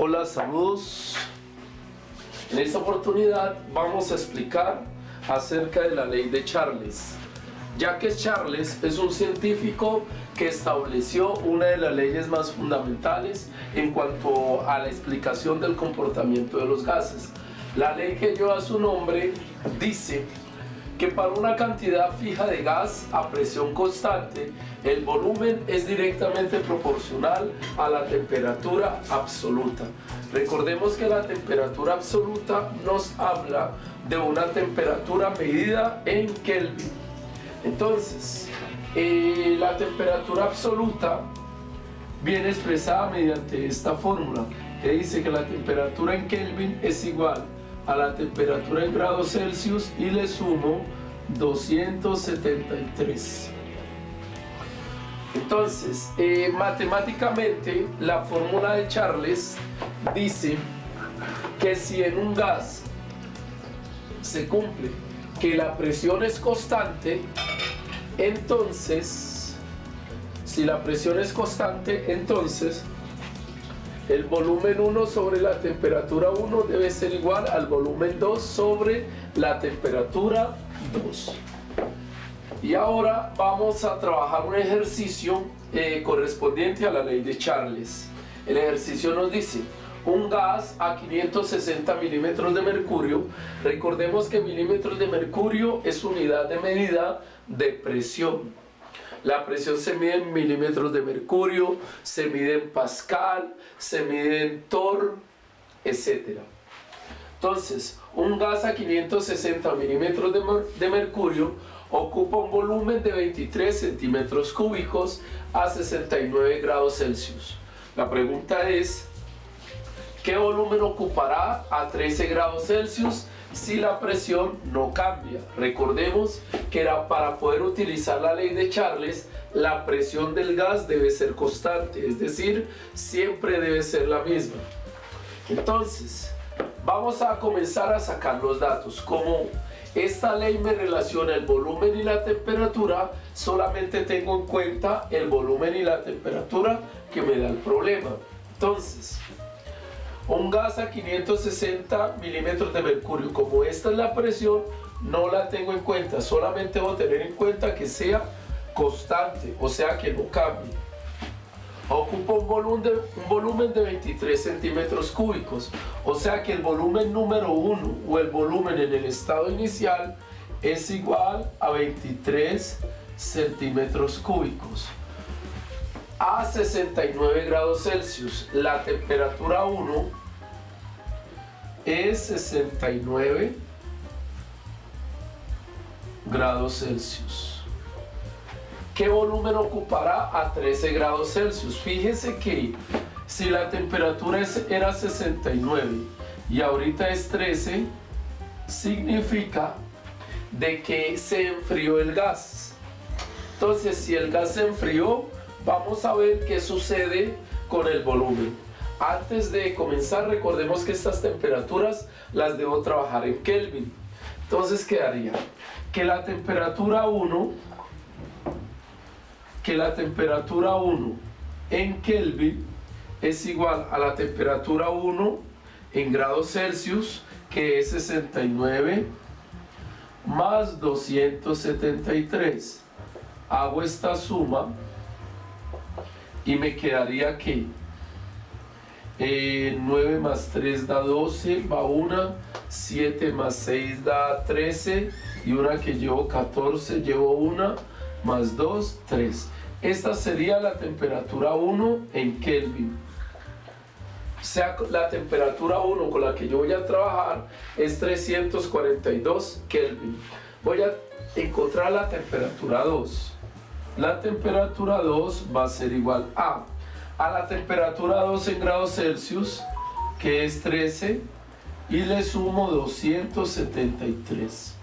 Hola, saludos. En esta oportunidad vamos a explicar acerca de la ley de Charles. Jacques Charles es un científico que estableció una de las leyes más fundamentales en cuanto a la explicación del comportamiento de los gases. La ley que lleva su nombre dice que para una cantidad fija de gas a presión constante, el volumen es directamente proporcional a la temperatura absoluta. Recordemos que la temperatura absoluta nos habla de una temperatura medida en Kelvin. Entonces, la temperatura absoluta viene expresada mediante esta fórmula que dice que la temperatura en Kelvin es igual a la temperatura en grados Celsius y le sumo 273. Entonces, matemáticamente, la fórmula de Charles dice que si en un gas se cumple que la presión es constante, entonces, si la presión es constante, entonces el volumen 1 sobre la temperatura 1 debe ser igual al volumen 2 sobre la temperatura 2. Y ahora vamos a trabajar un ejercicio correspondiente a la ley de Charles. El ejercicio nos dice: un gas a 560 milímetros de mercurio. Recordemos que milímetros de mercurio es unidad de medida de presión. La presión se mide en milímetros de mercurio, se mide en pascal, se mide en torr, etc. Entonces, un gas a 560 milímetros de mercurio ocupa un volumen de 23 centímetros cúbicos a 69 grados Celsius. La pregunta es: ¿qué volumen ocupará a 13 grados Celsius si la presión no cambia? Recordemos que para poder utilizar la ley de Charles, la presión del gas debe ser constante, es decir, siempre debe ser la misma. Entonces, vamos a comenzar a sacar los datos. Como esta ley me relaciona el volumen y la temperatura, solamente tengo en cuenta el volumen y la temperatura que me da el problema. Entonces, un gas a 560 milímetros de mercurio, como esta es la presión, no la tengo en cuenta, solamente voy a tener en cuenta que sea constante, o sea que no cambie. Ocupa un volumen de 23 centímetros cúbicos, o sea que el volumen número 1 o el volumen en el estado inicial es igual a 23 centímetros cúbicos. A 69 grados Celsius, la temperatura 1 es 69 grados Celsius. ¿Qué volumen ocupará a 13 grados Celsius? Fíjese que si la temperatura era 69 y ahorita es 13, significa de que se enfrió el gas. Entonces, si el gas se enfrió, vamos a ver qué sucede con el volumen. Antes de comenzar, recordemos que estas temperaturas las debo trabajar en Kelvin. Entonces quedaría que la temperatura 1 en Kelvin es igual a la temperatura 1 en grados Celsius, que es 69 más 273. Hago esta suma y me quedaría que 9 más 3 da 12, va una, 7 más 6 da 13 y una que llevo 14, llevo una, más 2, 3. Esta sería la temperatura 1 en Kelvin. O sea, la temperatura 1 con la que yo voy a trabajar es 342 Kelvin. Voy a encontrar la temperatura 2. La temperatura 2 va a ser igual a la temperatura 2 en grados Celsius, que es 13, y le sumo 273.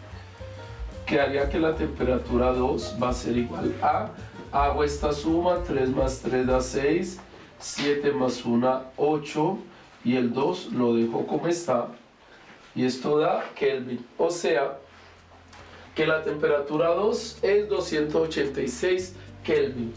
Quedaría que la temperatura 2 va a ser igual a, hago esta suma, 3 más 3 da 6, 7 más 1, 8, y el 2 lo dejo como está, y esto da Kelvin. O sea, que la temperatura 2 es 286 Kelvin.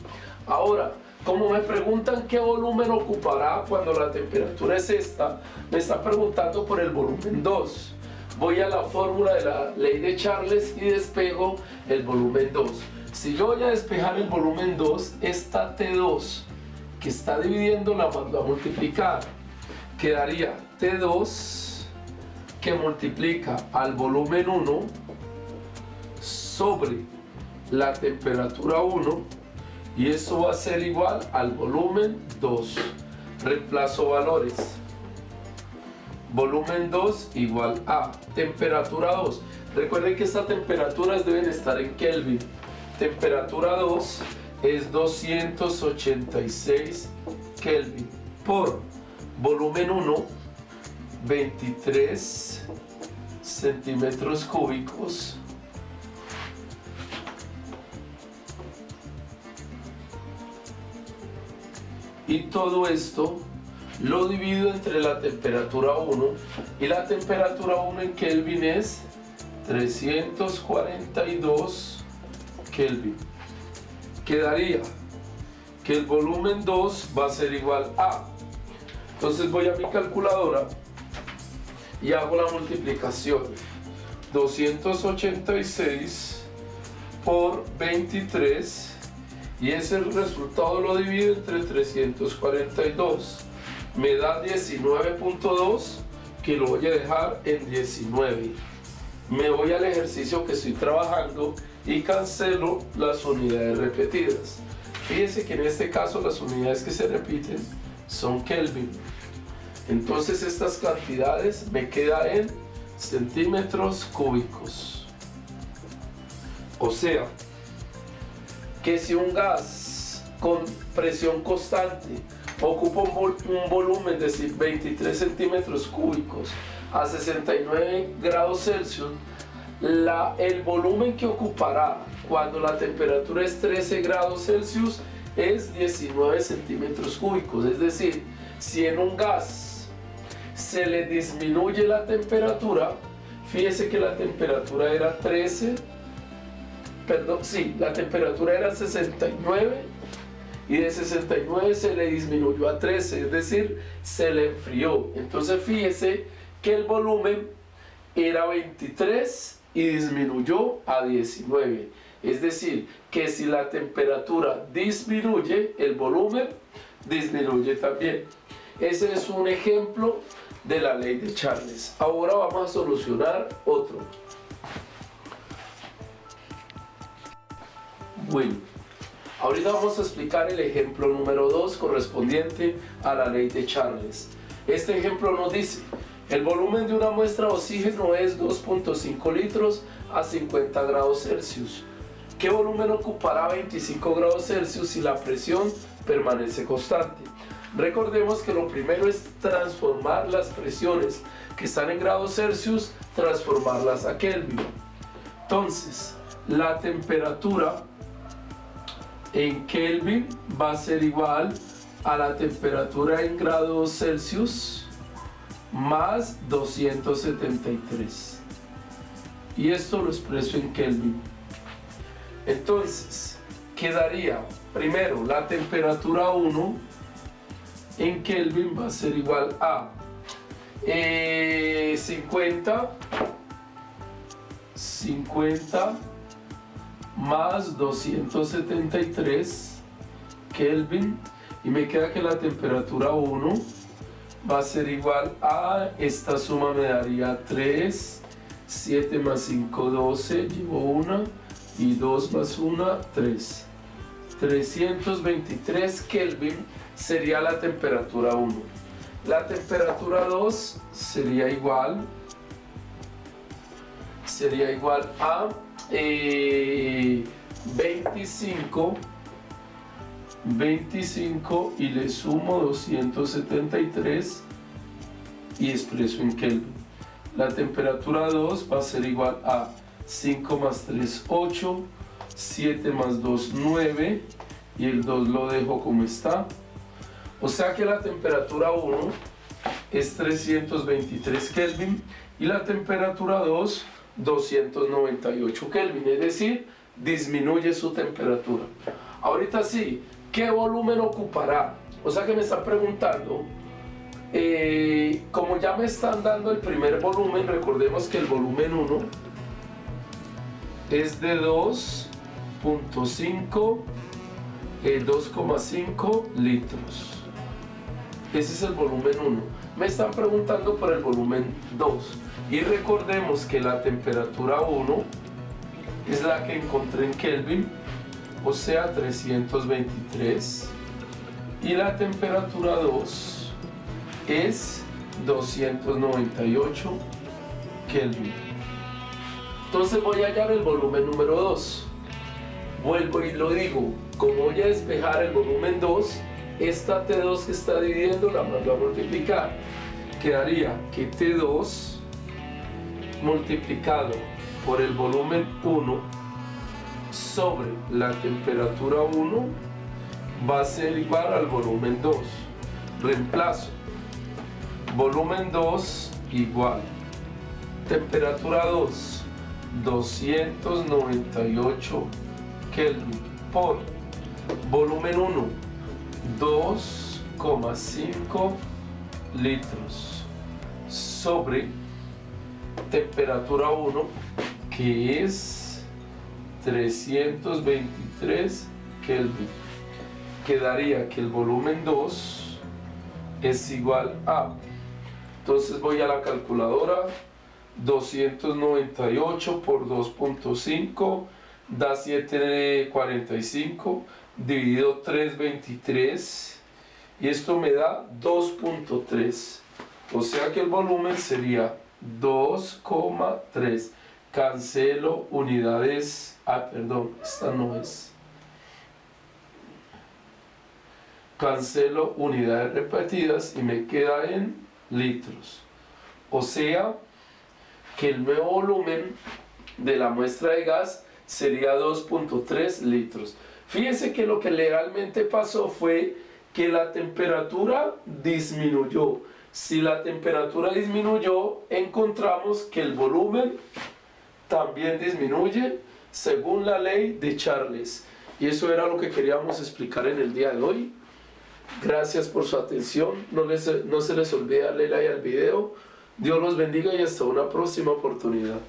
Ahora, Como me preguntan qué volumen ocupará cuando la temperatura es esta, me está preguntando por el volumen 2. Voy a la fórmula de la ley de Charles y despejo el volumen 2. Si yo voy a despejar el volumen 2, esta T2 que está dividiendo la mando a multiplicar. Quedaría T2 que multiplica al volumen 1 sobre la temperatura 1 y eso va a ser igual al volumen 2. Reemplazo valores. Volumen 2 igual a temperatura 2. Recuerden que estas temperaturas deben estar en Kelvin. Temperatura 2 es 286 Kelvin por volumen 1, 23 centímetros cúbicos y todo esto lo divido entre la temperatura 1 y la temperatura 1 en Kelvin es 342 Kelvin. Quedaría que el volumen 2 va a ser igual a, entonces voy a mi calculadora y hago la multiplicación. 286 por 23 y ese resultado lo divido entre 342. Me da 19.2 que lo voy a dejar en 19. Me voy al ejercicio que estoy trabajando y cancelo las unidades repetidas. Fíjense que en este caso las unidades que se repiten son Kelvin. Entonces estas cantidades me quedan en centímetros cúbicos. O sea, que si un gas con presión constante ocupa un volumen de 23 centímetros cúbicos a 69 grados Celsius, el volumen que ocupará cuando la temperatura es 13 grados Celsius es 19 centímetros cúbicos. Es decir, si en un gas se le disminuye la temperatura, fíjese que la temperatura era 13, perdón, sí, la temperatura era 69 y de 69 se le disminuyó a 13, es decir, se le enfrió. Entonces fíjese que el volumen era 23 y disminuyó a 19. Es decir, que si la temperatura disminuye, el volumen disminuye también. Ese es un ejemplo de la ley de Charles. Ahora vamos a solucionar otro. Bueno, ahorita vamos a explicar el ejemplo número 2 correspondiente a la ley de Charles. Este ejemplo nos dice: el volumen de una muestra de oxígeno es 2.5 litros a 50 grados Celsius. ¿Qué volumen ocupará 25 grados Celsius si la presión permanece constante? Recordemos que lo primero es transformar las presiones que están en grados Celsius, transformarlas a Kelvin. Entonces, la temperatura en Kelvin va a ser igual a la temperatura en grados Celsius más 273. Y esto lo expreso en Kelvin. Entonces, quedaría primero la temperatura 1 en Kelvin va a ser igual a 50 más 273 Kelvin, y me queda que la temperatura 1 va a ser igual a, esta suma me daría 3, 7 más 5, 12, llevo 1 y 2 más 1, 3. 323 Kelvin sería la temperatura 1. La temperatura 2 sería igual a 25 y le sumo 273 y expreso en Kelvin. La temperatura 2 va a ser igual a 5 más 3, 8, 7 más 2, 9 y el 2 lo dejo como está. O sea que la temperatura 1 es 323 Kelvin y la temperatura 2 298 Kelvin, es decir, disminuye su temperatura. Ahorita sí, ¿qué volumen ocupará? O sea que me están preguntando, como ya me están dando el primer volumen, recordemos que el volumen 1 es de 2,5 litros. Ese es el volumen 1. Me están preguntando por el volumen 2. Y recordemos que la temperatura 1 es la que encontré en Kelvin, o sea 323. Y la temperatura 2 es 298 Kelvin. Entonces voy a hallar el volumen número 2. Vuelvo y lo digo, como voy a despejar el volumen 2, esta T2 que está dividiendo la mando a multiplicar. Quedaría que T2 multiplicado por el volumen 1 sobre la temperatura 1 va a ser igual al volumen 2. Reemplazo. Volumen 2 igual. Temperatura 2, 298 Kelvin por volumen 1, 2,5 litros sobre temperatura 1, que es 323 Kelvin. Quedaría que el volumen 2 es igual a, entonces voy a la calculadora, 298 por 2.5 da 745, dividido 323, y esto me da 2.3, o sea que el volumen sería 2,3. Cancelo unidades, perdón, esta no es. Cancelo unidades repetidas y me queda en litros. O sea que el nuevo volumen de la muestra de gas sería 2.3 litros. Fíjense que lo que legalmente pasó fue que la temperatura disminuyó. Si la temperatura disminuyó, encontramos que el volumen también disminuye según la ley de Charles. Y eso era lo que queríamos explicar en el día de hoy. Gracias por su atención. No se les olvide darle like al video. Dios los bendiga y hasta una próxima oportunidad.